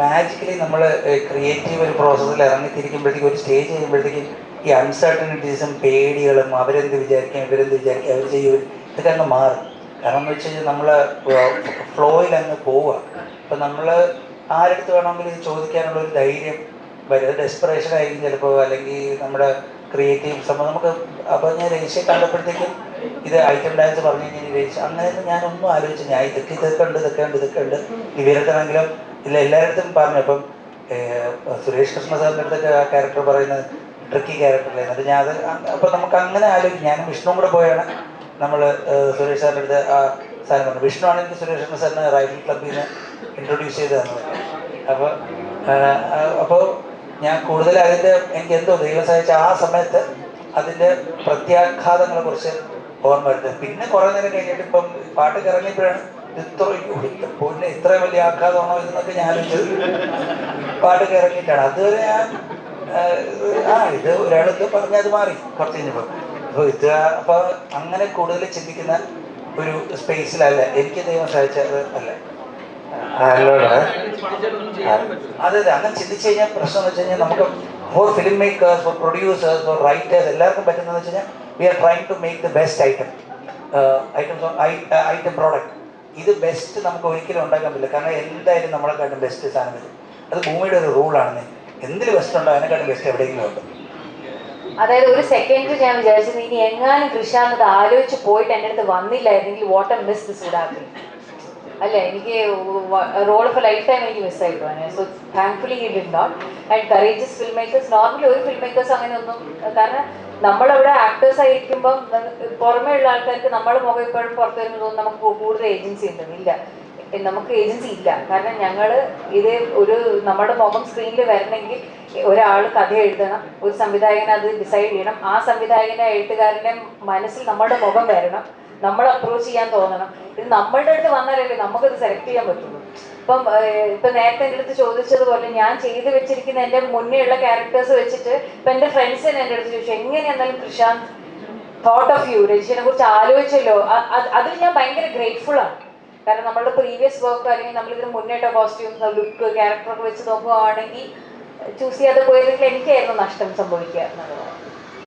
Magically നമ്മൾ creative ഒരു പ്രോസസ്സിൽ ഇറങ്ങിത്തിരിക്കുമ്പോഴത്തേക്കും ഒരു സ്റ്റേജ് ചെയ്യുമ്പോഴത്തേക്കും ഈ അൺസർട്ടനിറ്റീസും പേടികളും അവരെന്ത് വിചാരിക്കും ഇവരെന്ത് വിചാരിക്കും അവർ ചെയ്യും ഇതൊക്കെ അങ്ങ് മാറും. കാരണം എന്ന് വെച്ച് കഴിഞ്ഞാൽ നമ്മൾ ഫ്ലോയിൽ അങ്ങ് പോവുക. ഇപ്പം നമ്മൾ ആരെടുത്ത് വേണമെങ്കിലും ഇത് ചോദിക്കാനുള്ള ഒരു ധൈര്യം വരും. ഡെസ്പിറേഷൻ ആയിരിക്കും ചിലപ്പോൾ, അല്ലെങ്കിൽ നമ്മുടെ ക്രിയേറ്റീവ് സംഭവം നമുക്ക്. അപ്പോൾ ഞാൻ രജിസ്റ്റർ കണ്ടപ്പോഴത്തേക്കും ഇത് ഐറ്റം ഡാൻസ് പറഞ്ഞു കഴിഞ്ഞാൽ രജിസ്റ്റർ അങ്ങനെയൊന്നും ഞാനൊന്നും ആലോചിച്ചു. ഞാൻ ഇതൊക്കെ ഉണ്ട് ഇവരടുത്താണെങ്കിലും ഇല്ല എല്ലായിടത്തും പറഞ്ഞു. അപ്പം സുരേഷ് കൃഷ്ണ സാറിൻ്റെ അടുത്തൊക്കെ ആ ക്യാരക്ടർ പറയുന്നത് ട്രിക്കി ക്യാരക്ടറിലായിരുന്നു. അപ്പോൾ ഞാൻ അത് അപ്പോൾ നമുക്ക് അങ്ങനെ ആലോചിക്കും. ഞാനും വിഷ്ണുവും കൂടെ പോയാണ് നമ്മൾ സുരേഷ് സാറിൻ്റെ അടുത്ത് ആ സാധനം പറഞ്ഞു. വിഷ്ണു ആണ് എനിക്ക് സുരേഷ് കൃഷ്ണ സാറിന് റൈഫിൾ ക്ലബ്ബിൽ നിന്ന് ഇൻട്രൊഡ്യൂസ് ചെയ്ത് തന്നത്. അപ്പോൾ ഞാൻ കൂടുതൽ അതിൻ്റെ എനിക്ക് എന്തോ ദൈവം സഹായിച്ച ആ സമയത്ത് അതിൻ്റെ പ്രത്യാഘാതങ്ങളെ കുറിച്ച് ഓർമ്മ വരുന്നത്. പിന്നെ കുറേ നേരം കഴിഞ്ഞിട്ട് ഇപ്പം പാട്ടൊക്കെ ഇറങ്ങിയപ്പോഴാണ് പിന്നെ ഇത്രയും വലിയ ആഘാതമാണോ ഇതെന്നൊക്കെ ഞാൻ ആലോചിച്ചത് പാട്ടൊക്കെ ഇറങ്ങിയിട്ടാണ്. അതുവരെ ഞാൻ ഇത് ഒരാൾക്ക് പറഞ്ഞാൽ അത് മാറി കുറച്ച് കഴിഞ്ഞപ്പോൾ. അപ്പോൾ ഇത് അപ്പോൾ അങ്ങനെ കൂടുതൽ ചിന്തിക്കുന്ന ഒരു സ്പേസിലല്ല എനിക്ക് ദൈവം സഹായിച്ചത് അല്ല. അതെ അങ്ങനെ ചിന്തിച്ചു കഴിഞ്ഞാൽ പ്രശ്നം എന്ന് വെച്ച് കഴിഞ്ഞാൽ നമുക്ക് for film makers, for producers, for writers എല്ലാവർക്കും പറ്റുന്നതെന്ന് വെച്ച് കഴിഞ്ഞാൽ we are trying to make the best item product. ഇത് ബെസ്റ്റ് നമുക്ക് ഒരിക്കലും ഉണ്ടാക്കാൻ പറ്റില്ല. കാരണം എന്തായാലും നമ്മളെക്കാട്ടും ബെസ്റ്റ് സാധനം വരും. അത് ഭൂമിയുടെ ഒരു റൂളാണ്. എന്തിൽ ബെസ്റ്റ് ഉണ്ടോ അതിനെക്കാട്ടും ബെസ്റ്റ് എവിടെയെങ്കിലും ഉണ്ട്. അതായത് ഒരു സെക്കൻഡ് ഞാൻ വിചാരിച്ചത് ഇനി എങ്ങാനും കൃഷാന്നത് ആലോചിച്ച് പോയിട്ട് എൻ്റെ അടുത്ത് വന്നില്ലായിരുന്നെങ്കിൽ what a miss this would have been. അല്ലേ, എനിക്ക് role of a life time എനിക്ക് മിസ്സായിട്ട് പോകാൻ. So thankfully he did not. And courageous film makers, normally ഒരു ഫിലിം മേക്കേഴ്സ് അങ്ങനെ ഒന്നും, കാരണം നമ്മളവിടെ ആക്ടേഴ്സ് ആയിരിക്കുമ്പം പുറമേ ഉള്ള ആൾക്കാർക്ക് നമ്മുടെ മുഖം ഇപ്പോഴും പുറത്തു വരുമ്പോൾ തോന്നുന്നു നമുക്ക് കൂടുതൽ ഏജൻസി ഉണ്ടെന്ന്. ഇല്ല, നമുക്ക് ഏജൻസി ഇല്ല. കാരണം ഞങ്ങൾ ഇത് നമ്മുടെ മുഖം സ്ക്രീനിൽ വരണമെങ്കിൽ ഒരാൾ കഥ എഴുതണം, ഒരു സംവിധായകൻ അത് ഡിസൈഡ് ചെയ്യണം, ആ സംവിധായകൻ്റെ എഴുത്തുകാരൻ്റെ മനസ്സിൽ നമ്മുടെ മുഖം വരണം, നമ്മൾ അപ്രോച്ച് ചെയ്യാൻ തോന്നണം. ഇത് നമ്മളുടെ അടുത്ത് വന്നാലല്ലേ നമുക്കത് സെലക്ട് ചെയ്യാൻ പറ്റുള്ളൂ. ഇപ്പം നേരത്തെ എൻ്റെ അടുത്ത് ചോദിച്ചതുപോലെ ഞാൻ ചെയ്ത് വെച്ചിരിക്കുന്ന എൻ്റെ മുന്നേ ഉള്ള ക്യാരക്ടേഴ്സ് വെച്ചിട്ട് ഇപ്പം എൻ്റെ ഫ്രണ്ട്സ് തന്നെ എൻ്റെ അടുത്ത് ചോദിച്ചു എങ്ങനെയാണെന്നാലും കൃഷാന്ത് തോട്ട് ഓഫ് യു, രജിഷനെ കുറിച്ച് ആലോചിച്ചല്ലോ. അതിൽ ഞാൻ ഭയങ്കര ഗ്രേറ്റ്ഫുൾ ആണ്. കാരണം നമ്മളുടെ പ്രീവിയസ് വർക്ക് അല്ലെങ്കിൽ നമ്മളിതിന് മുന്നേറ്റ കോസ്റ്റ്യൂംസ്, ലുക്ക്, ക്യാരക്ടറൊക്കെ വെച്ച് നോക്കുകയാണെങ്കിൽ ചൂസ് ചെയ്യാതെ പോയതെങ്കിൽ എനിക്കായിരുന്നു നഷ്ടം സംഭവിക്കുക എന്നുള്ളത്.